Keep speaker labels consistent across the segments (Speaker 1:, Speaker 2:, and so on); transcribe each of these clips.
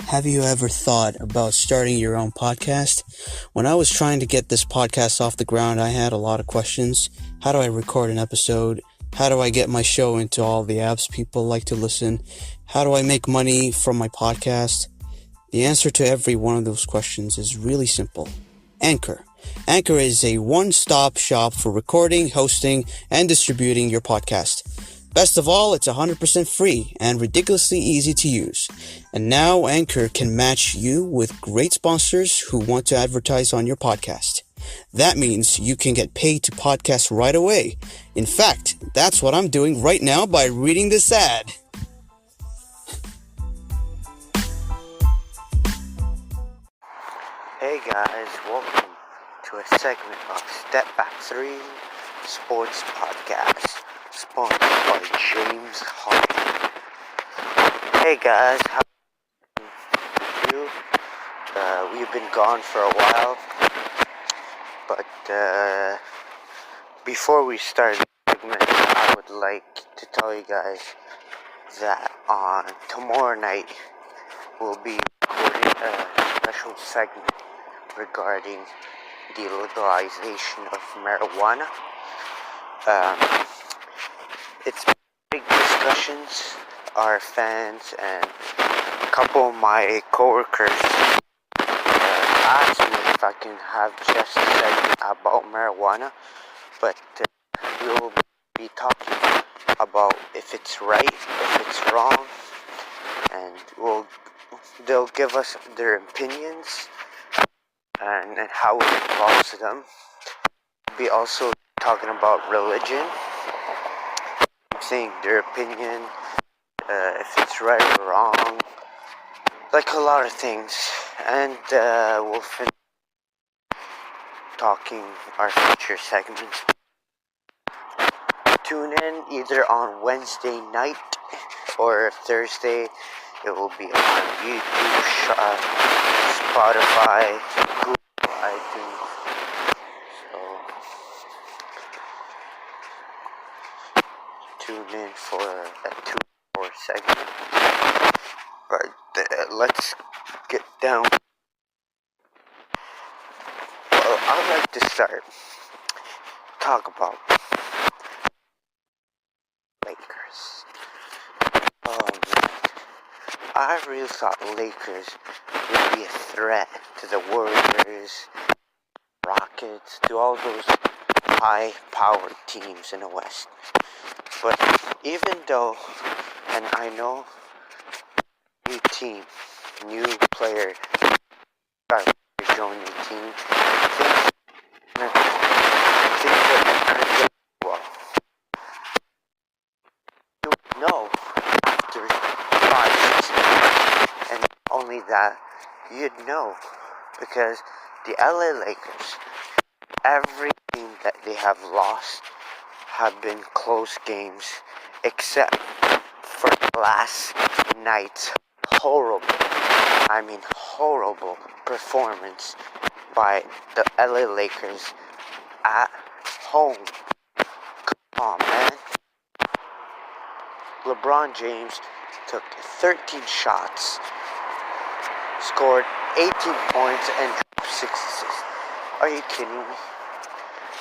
Speaker 1: Have you ever thought about starting your own podcast? When I was trying to get this podcast off the ground, I had a lot of questions. How do I record an episode? How do I get my show into all the apps people like to listen? How do I make money from my podcast? The answer to every one of those questions is really simple. Anchor. Anchor is a one-stop shop for recording, hosting, and distributing your podcast. Best of all, it's 100% free and ridiculously easy to use. And now Anchor can match you with great sponsors who want to advertise on your podcast. That means you can get paid to podcast right away. In fact, that's what I'm doing right now by reading this ad.
Speaker 2: Hey guys, welcome to a segment of Step Back 3 Sports Podcast, sponsored by James Harden. Hey guys, how are you? We've been gone for a while, but before we start the segment, I would like to tell you guys that on tomorrow night we'll be recording a special segment regarding the legalization of marijuana. It's big discussions. Our fans and a couple of my coworkers asked me if I can have just a segment about marijuana, but we'll be talking about if it's right, if it's wrong, and they'll give us their opinions and how it involves them. We'll be also talking about religion, saying their opinion, if it's right or wrong, like a lot of things. And we'll finish talking our future segments. Tune in either on Wednesday night or Thursday. It will be on YouTube, Spotify, Google, iTunes. So tune in for a 2-hour segment. But let's get down. Well, I'd like to talk about Lakers. Oh man, I really thought Lakers would be a threat to the Warriors, Rockets, to all those high-powered teams in the West. But even though, and I know, new team, new player, got to join the team, things are going to go well. You know after 5-6 months, and only that, you'd know, because the LA Lakers, every game that they have lost have been close games, except for last night's horrible performance by the LA Lakers at home. Come on, man. LeBron James took 13 shots, scored 18 points, and dropped 6 assists. Are you kidding me?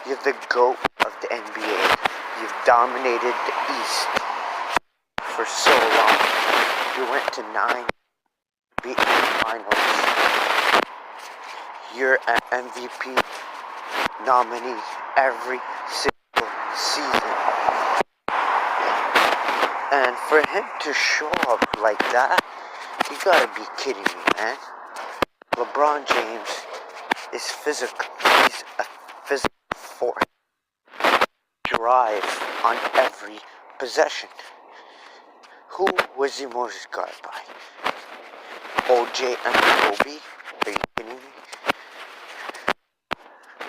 Speaker 2: You're the GOAT of the NBA. You've dominated the East for so long. You went to 9, beat the finals. You're an MVP nominee every single season. And for him to show up like that, you gotta be kidding me, man. LeBron James is physical. He's a physical force. Drive on every possession. Who was he most guarded by? OJ and Kobe? Are you kidding me?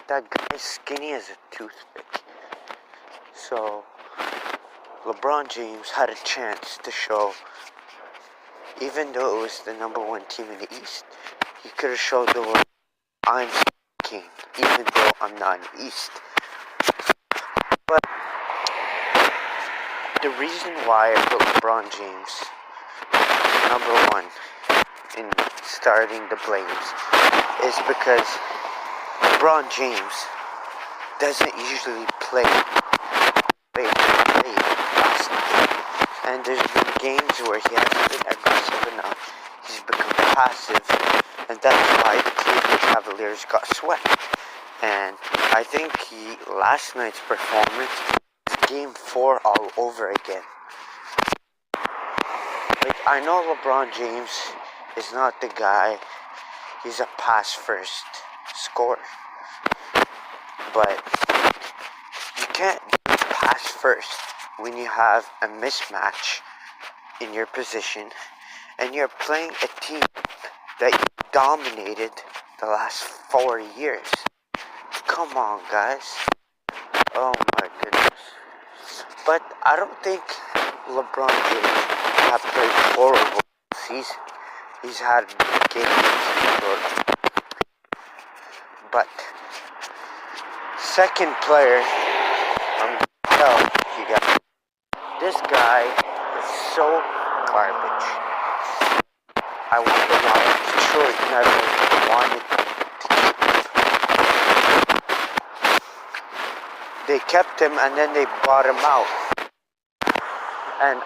Speaker 2: That guy's skinny as a toothpick. So LeBron James had a chance to show, even though it was the number 1 team in the East, he could have showed the world, I'm king, even though I'm not in the East. But the reason why I put LeBron James number 1 in starting the Flames is because LeBron James doesn't usually play last night. And there's been games where he hasn't been aggressive enough. He's become passive, and that's why the Cleveland Cavaliers got swept. And I think last night's performance is Game 4 all over again. Like, I know LeBron James is not the guy. He's a pass-first scorer. But you can't pass first when you have a mismatch in your position and you're playing a team that you dominated the last 4 years. Come on, guys. Oh my goodness. But I don't think LeBron James have played horrible season. He's had games, but second player, I'm gonna tell you guys, this guy is so garbage. I wonder why Detroit never wanted to keep him. They kept him and then they bought him out. And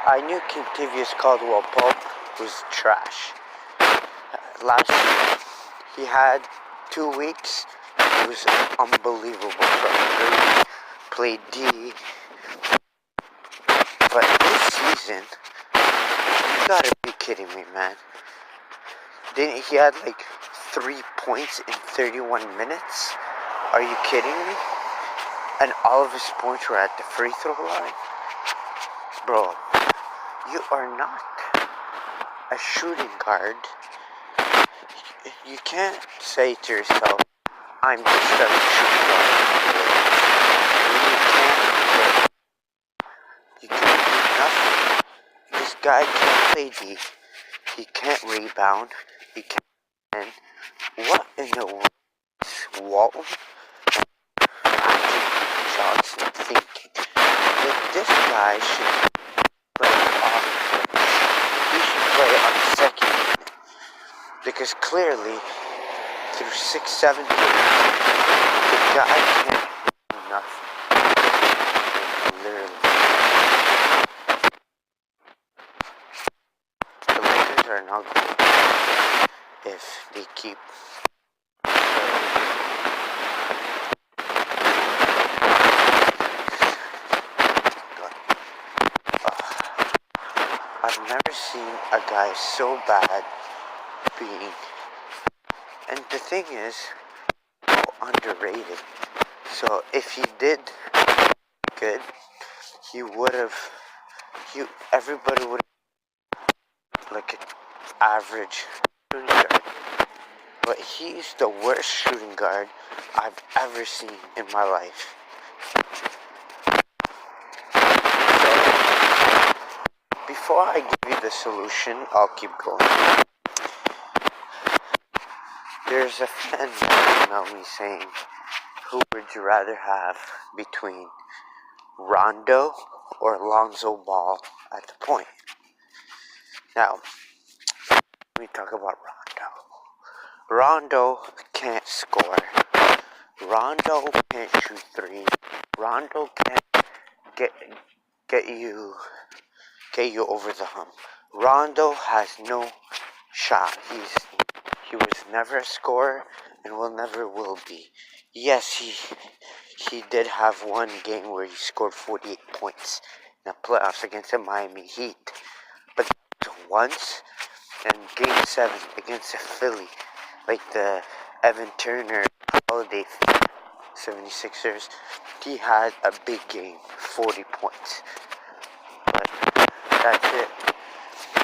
Speaker 2: I knew Contavious Caldwell-Pope was trash. Last year, he had 2 weeks. It was unbelievable from him. Played D. But this season, you gotta be kidding me, man. He had like 3 points in 31 minutes? Are you kidding me? And all of his points were at the free throw line? Bro, you are not a shooting guard. You can't say to yourself, I'm just a shooting guard. You can't do nothing. This guy can't play D. He can't rebound. He can't. What in the world is Walton Johnson thinking? That this guy should play off the bench. He should play on the second unit. Because clearly, through 6-7 games, the guy can't do nothing. Literally. The Lakers are not good if they keep I've never seen a guy so bad being, and the thing is, so underrated. So if he did good, he would have, everybody would have like an average shooting guard. But he's the worst shooting guard I've ever seen in my life. Before I give you the solution, I'll keep going. There's a fan that emailed me saying, who would you rather have between Rondo or Lonzo Ball at the point? Now, let me talk about Rondo. Rondo can't score. Rondo can't shoot threes. Rondo can't get you over the hump. Rondo has no shot. He was never a scorer and never will be. Yes, he did have one game where he scored 48 points in the playoffs against the Miami Heat. But once, and Game 7 against the Philly, like the Evan Turner Holiday 76ers, he had a big game, 40 points. But that's it.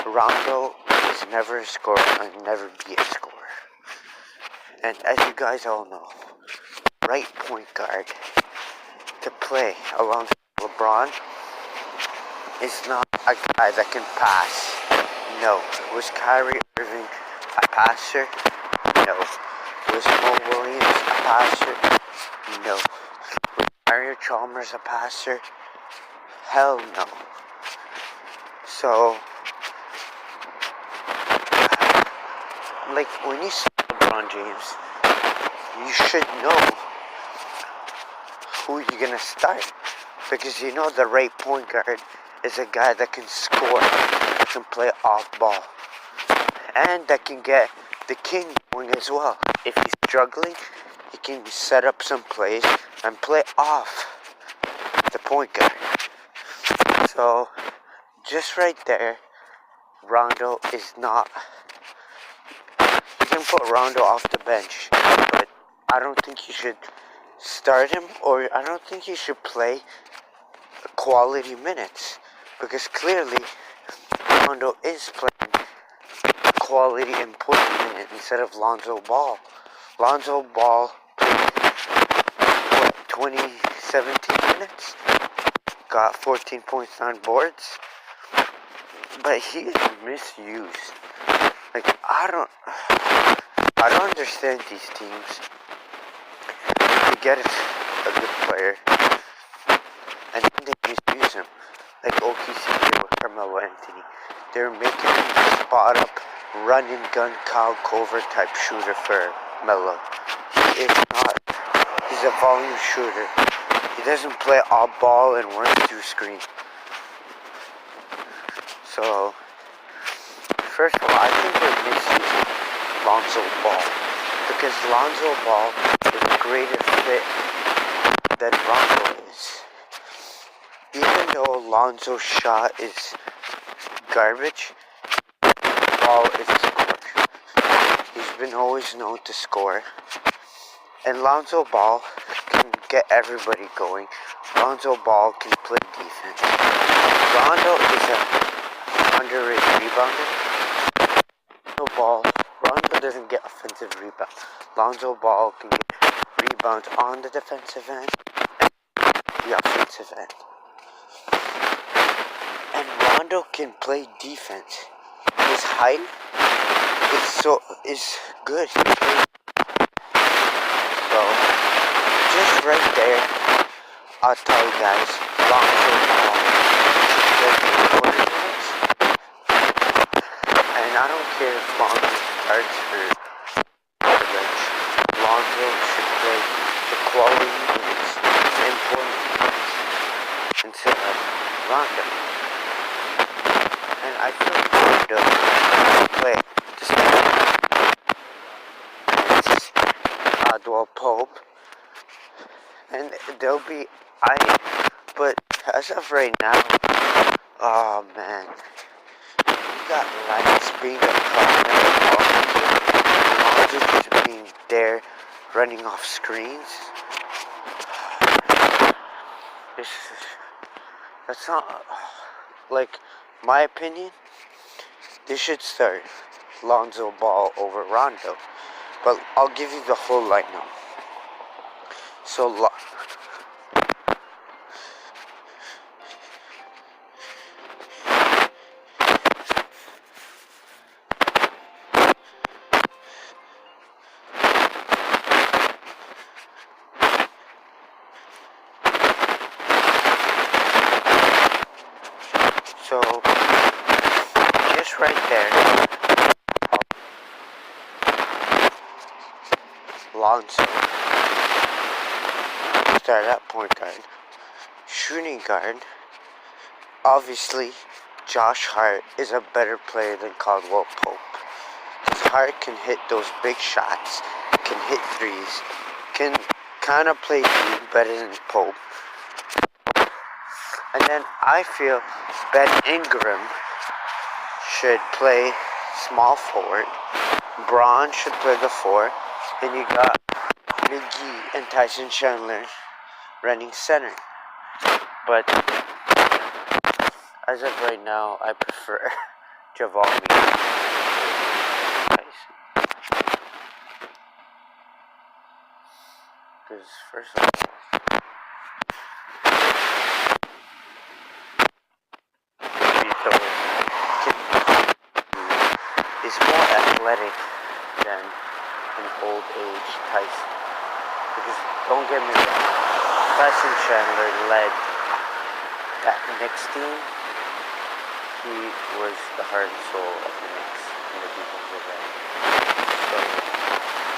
Speaker 2: Rondo is never a scorer and never be a scorer. And as you guys all know, right point guard to play alongside LeBron is not a guy that can pass. No. Was Kyrie Irving a passer? No. Was Mo Williams a passer? No. Was Mario Chalmers a passer? Hell no. So, like when you see LeBron James, you should know who you're gonna start, because you know the right point guard is a guy that can score, can play off ball, and that can get the king going as well. If he's struggling, he can set up some plays and play off the point guard. So just right there, Rondo is not. You can put Rondo off the bench, but I don't think you should start him, or I don't think you should play quality minutes, because clearly Rondo is playing quality important minutes instead of Lonzo Ball. Lonzo Ball played, 17 minutes? Got 14 points on boards, but he is misused. Like, I don't understand these teams. They get a good player, and then they misuse him. Like OKC did with Carmelo Anthony. They're making him spot up, run and gun Kyle Korver type shooter for Melo. He is not. He's a volume shooter. He doesn't play off ball and run through screen. So, first of all, I think they're misusing Lonzo Ball, because Lonzo Ball is a greater fit than Rondo is. Even though Lonzo's shot is garbage, Ball is a scorer. He's been always known to score. And Lonzo Ball can get everybody going. Lonzo Ball can play defense. Rondo is an underrated rebounder. Rondo doesn't get offensive rebounds. Lonzo Ball can get rebounds on the defensive end and the offensive end. And Rondo can play defense. His height is good. So just right there, I'll tell you guys, Lonzo Ball should play 40 minutes. And I don't care if Lonzo starts for the bench. Lonzo should play the quality minutes, the important minutes, instead of Rondo. And I feel Rondo play just Caldwell Pope, and they'll be but as of right now, oh man, you got lights being a problem, just being there, running off screens. That's not, like, my opinion. They should start Lonzo Ball over Rondo. But I'll give you the whole lineup. So just right there, Lonzo start at point guard. Shooting guard, obviously Josh Hart is a better player than Caldwell Pope. Because Hart can hit those big shots, can hit threes, can kind of play D better than Pope. And then I feel Ben Ingram should play small forward. Braun should play the 4. And you got McGee and Tyson Chandler running center. But as of right now, I prefer Javal McGee. Because first of all, is more athletic than an old age Tyson. Because don't get me wrong, Tyson Chandler led that Knicks team. He was the heart and soul of the Knicks in the defensive end.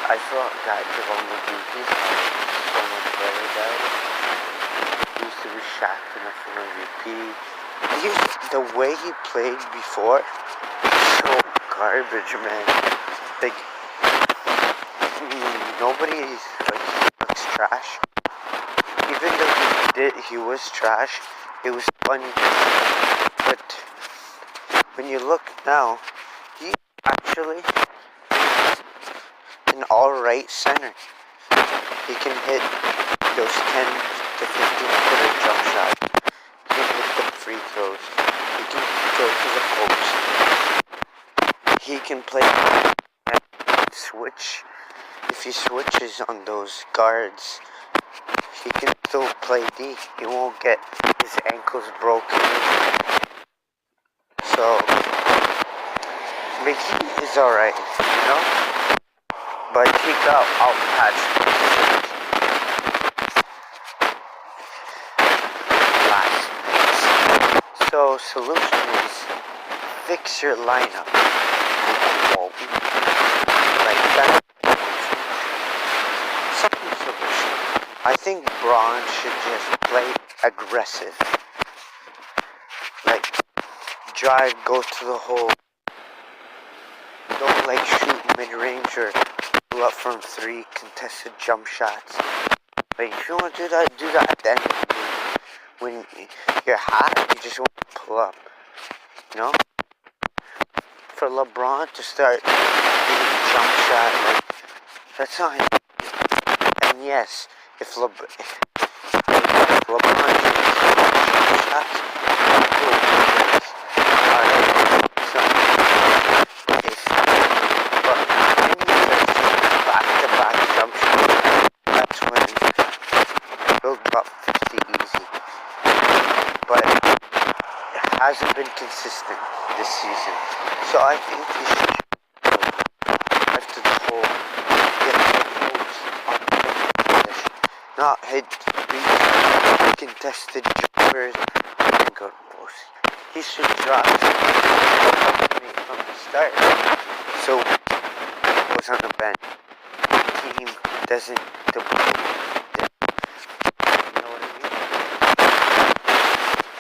Speaker 2: I thought that Javon McGee, he's so much better than he used to be Shaq enough for MVP. The way he played before, so garbage, man. Like, nobody looks trash. Even though he was trash, it was funny. But when you look now, he actually an alright center. He can hit those 10 to 15 footer jump shots. He can hit the free throws. He can go to the post. He can play and switch. If he switches on those guards, he can still play D. He won't get his ankles broken. So McGee is alright, you know? But he got outmatched last night. So solution is fix your lineup. Like that. Second solution, I think Braun should just play aggressive. Like drive, go to the hole. Don't like shoot mid-range or pull up from 3 contested jump shots. Like if you want to do that at the end of the game. When you're hot, you just want to pull up. You know? For LeBron to start doing a jump shot, like that's not him. And yes, if LeBron does jump shots, back-to-back jump shot, that's when he'll drop 50 easy. But it hasn't been consistent this season. So I think he should after the whole get the post on the position. Not hit 3 contested jumpers and go to post. He should drop from the start. So goes on the bench. Team doesn't deploy. You know what I mean?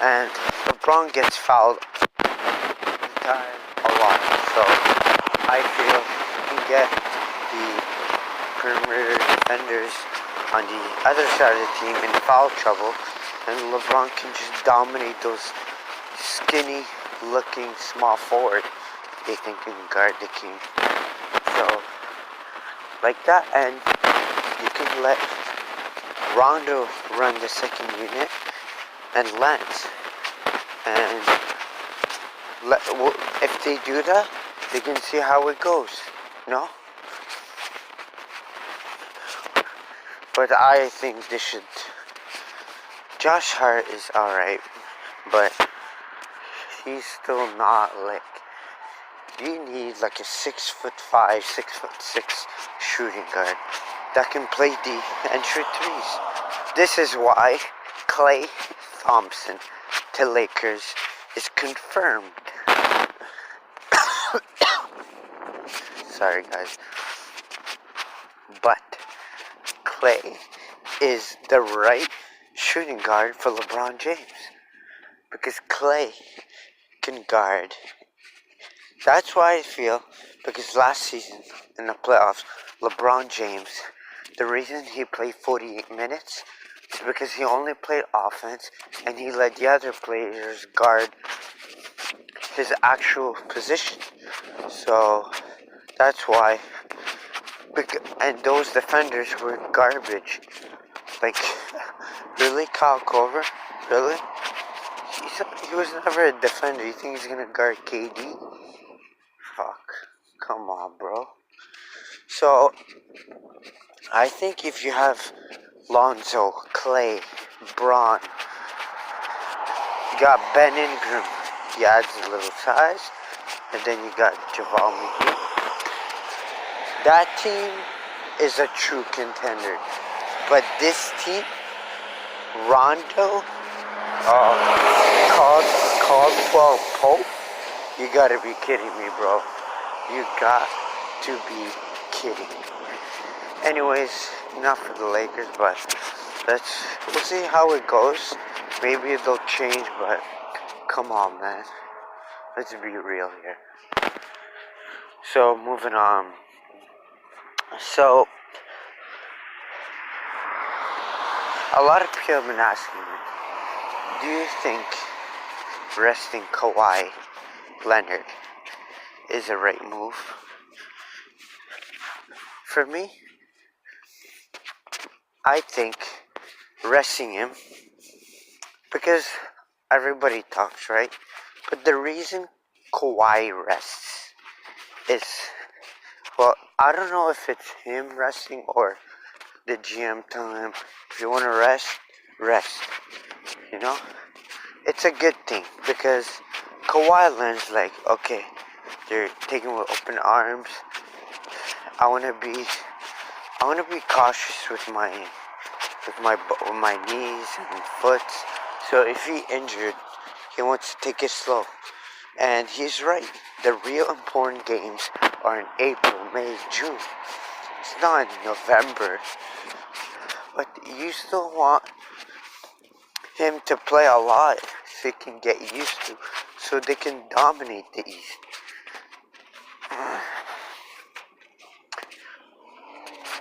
Speaker 2: And LeBron gets fouled time a lot. So I feel he can get the perimeter defenders on the other side of the team in foul trouble, and LeBron can just dominate those skinny looking small forward they think can guard the king. So like that, and you can let Rondo run the second unit and Lance. And if they do that, they can see how it goes, no? But I think they should. Josh Hart is alright, but he's still not like. You need like a 6'5", 6'6" shooting guard that can play D and shoot threes. This is why Klay Thompson to Lakers is confirmed. Sorry guys. But Klay is the right shooting guard for LeBron James. Because Klay can guard. That's why I feel, because last season in the playoffs, LeBron James, the reason he played 48 minutes is because he only played offense and he let the other players guard his actual position. So that's why, and those defenders were garbage. Like, really, Kyle Korver? Really? He was never a defender. You think he's gonna guard KD? Fuck. Come on, bro. So, I think if you have Lonzo, Klay, Braun, you got Ben Ingram, he adds a little size, and then you got Javon McGee. That team is a true contender. But this team, Rondo, Caldwell Pope, you gotta be kidding me, bro. You got to be kidding. Anyways, enough of the Lakers, but we'll see how it goes. Maybe they'll change, but come on, man. Let's be real here. So, moving on. So, a lot of people have been asking me, do you think resting Kawhi Leonard is a right move? For me, I think resting him, because everybody talks, right? But the reason Kawhi rests is, well, I don't know if it's him resting or the GM telling him, if you want to rest, you know? It's a good thing, because Kawhi Leonard's like, okay, they're taking with open arms. I want to be cautious with my knees and foot. So if he injured, he wants to take it slow. And he's right. The real important games are in April, May, June. It's not in November. But you still want him to play a lot so he can get used to, so they can dominate the East.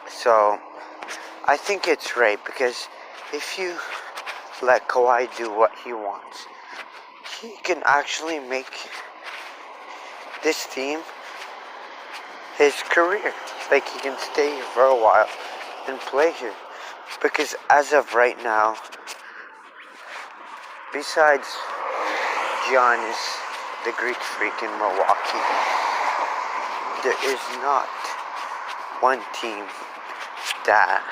Speaker 2: So I think it's right, because if you let Kawhi do what he wants, he can actually make this team his career. Like, he can stay here for a while and play here. Because as of right now, besides Giannis, the Greek freak in Milwaukee, there is not one team that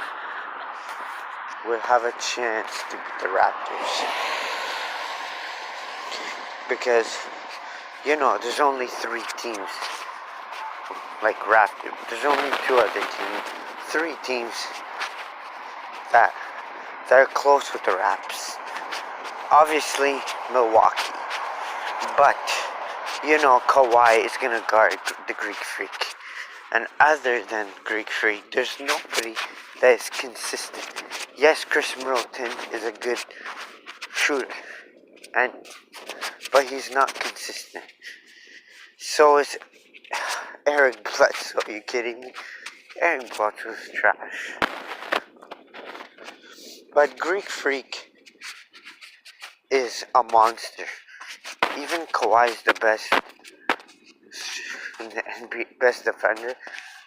Speaker 2: will have a chance to beat the Raptors. Because, there's only 3 teams like Raptors. There's only 2 other teams, 3 teams that are close with the Raps. Obviously, Milwaukee. But, Kawhi is going to guard the Greek freak. And other than Greek freak, there's nobody that is consistent. Yes, Chris Middleton is a good shooter, but he's not consistent. So is Eric Bledsoe. Are you kidding me? Eric Bledsoe is trash. But Greek freak is a monster. Even Kawhi is the best defender.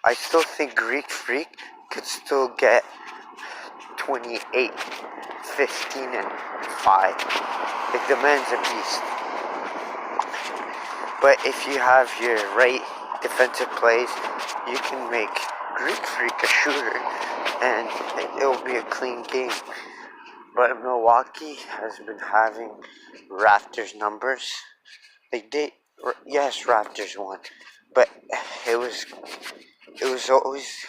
Speaker 2: I still think Greek freak could still get 28, 15, and 5. Like, the man's a beast. But if you have your right defensive plays, you can make Greek freak a shooter, and it'll be a clean game. But Milwaukee has been having Raptors numbers. Yes, Raptors won, but it was always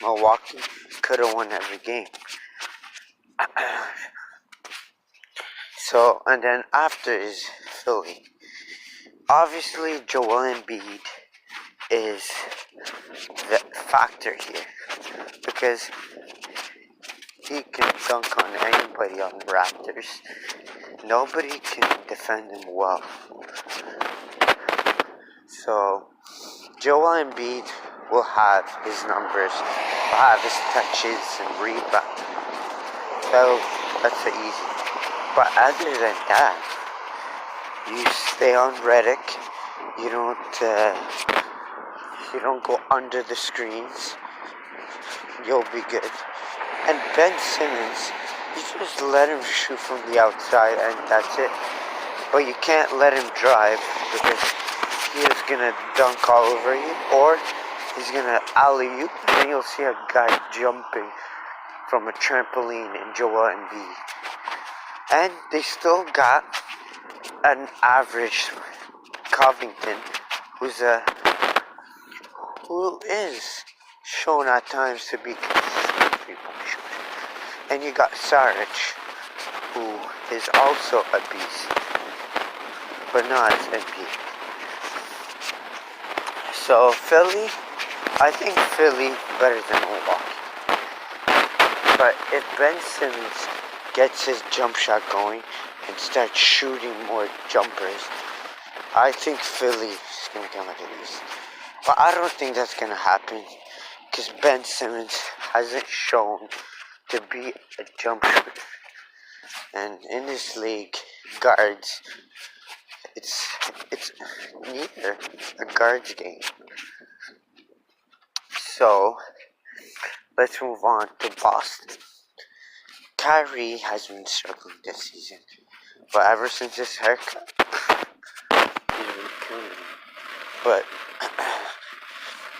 Speaker 2: Milwaukee could have won every game. So, and then after is Philly. Obviously, Joel Embiid is the factor here, because he can dunk on anybody on the Raptors. Nobody can defend him well. So, Joel Embiid will have his numbers, will have his touches and rebounds. That's easy. But other than that, you stay on Redick. You don't go under the screens. You'll be good. And Ben Simmons, you just let him shoot from the outside, and that's it. But you can't let him drive, because he is gonna dunk all over you, or he's gonna alley-oop, and then you'll see a guy jumping from a trampoline in Joel Embiid. And they still got an average Covington, who is shown at times to be consistent three-point shooter. And you got Saric, who is also a beast, but not as Embiid. So Philly, I think Philly better than Milwaukee. But if Ben Simmons gets his jump shot going and starts shooting more jumpers, I think Philly is going to come at least. But I don't think that's going to happen because Ben Simmons hasn't shown to be a jump shooter. And in this league, guards, it's neither a guards game. So, let's move on to Boston. Kyrie has been struggling this season, but ever since his haircut, he's been killing me. But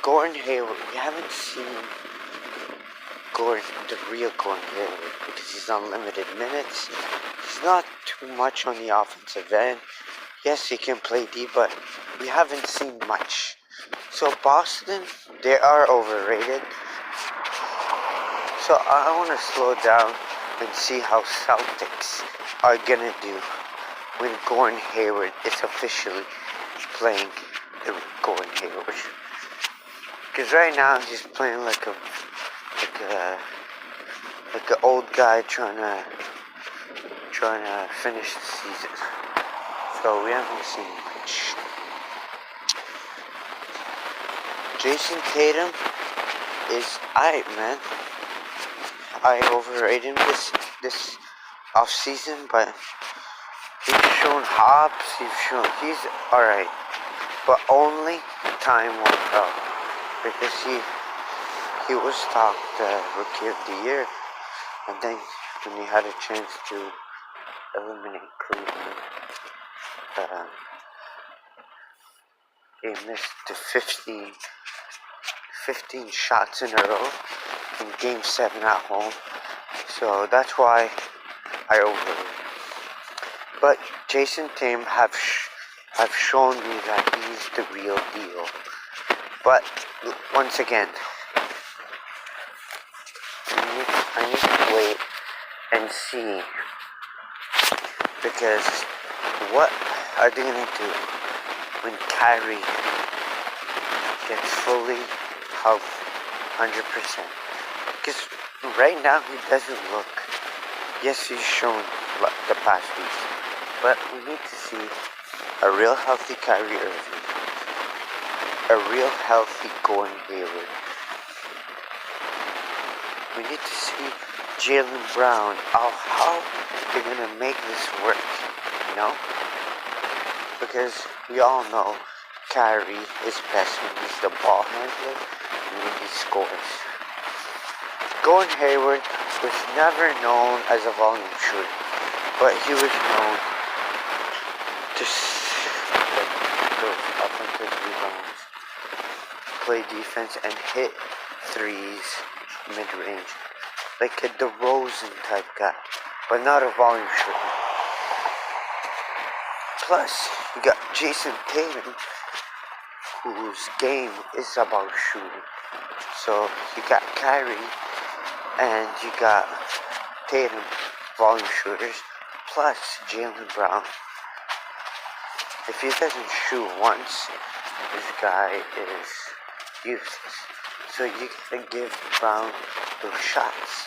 Speaker 2: Gordon Hayward, we haven't seen the real Gordon Hayward because he's on limited minutes. He's not too much on the offensive end. Yes, he can play D, but we haven't seen much. So Boston, they are overrated. So I want to slow down and see how Celtics are gonna do when Gordon Hayward is officially playing the Gordon Hayward. Because right now he's playing like an old guy trying to finish the season. So we haven't seen much. Jason Tatum is alright, man. I overrated him this off season, but he's shown hops. He's alright, but only time will tell because he was talked Rookie of the Year, and then when he had a chance to eliminate Cleveland, he missed the 15 shots in a row in Game 7 at home. So that's why I overrated him. But Jason Tatum have shown me that he's the real deal. But once again, I need to wait and see, because what are they gonna do when Kyrie gets fully healthy, 100%? Because right now he doesn't look. Yes, he's shown the past weeks, but we need to see a real healthy Kyrie Irving, a real healthy Gordon Hayward. We need to see Jaylen Brown. How they're gonna make this work, you know? Because we all know Kyrie is best when he's the ball handler and when he scores. Gordon Hayward was never known as a volume shooter, but he was known to those offensive rebounds, play defense, and hit threes mid-range, like a DeRozan type guy, but not a volume shooter. Plus, you got Jason Tatum, whose game is about shooting. So you got Kyrie and you got Tatum, volume shooters, plus Jaylen Brown. If he doesn't shoot once, this guy is useless. So you gotta give Brown those shots.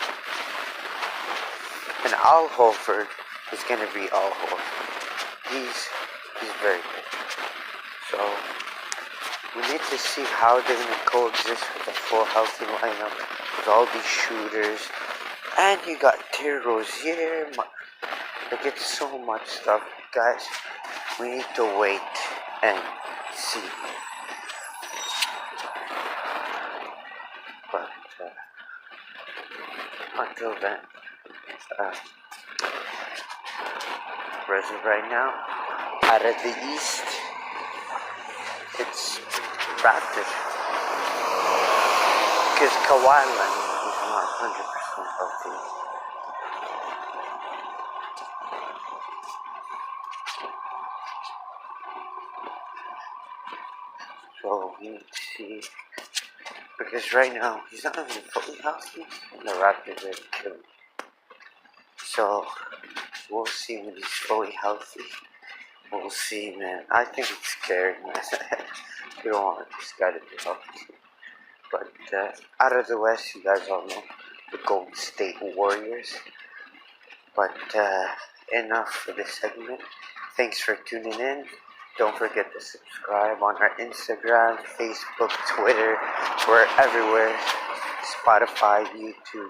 Speaker 2: And Al Horford is gonna be Al Horford. He's very good. So we need to see how they're gonna coexist with a full healthy lineup with all these shooters. And you got Terry Rozier. Like, it's so much stuff, guys. We need to wait and see. But until then, as of right now, out of the East, it's Raptors. Because Kawhi Leonard is not 100% healthy. So we need to see, because right now he's not even fully healthy, and the Raptors are killing. So we'll see when he's fully healthy. We'll see, man. I think it's scary, man. You don't want this guy to be healthy. But out of the West, you guys all know the Golden State Warriors. But enough for this segment. Thanks for tuning in. Don't forget to subscribe on our Instagram, Facebook, Twitter. We're everywhere. Spotify, YouTube,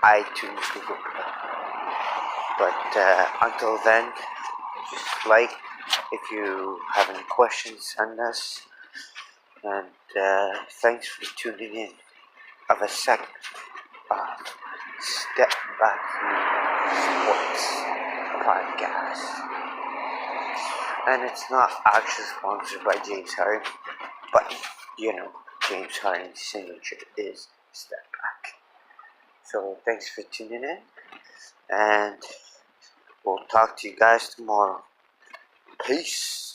Speaker 2: iTunes, Google Play. But until then, just like, if you have any questions, send us. And thanks for tuning in of a second of Step Back Sports Podcast. And it's not actually sponsored by James Harden, but James Harden's signature is Step Back. So thanks for tuning in, and we'll talk to you guys tomorrow. Peace.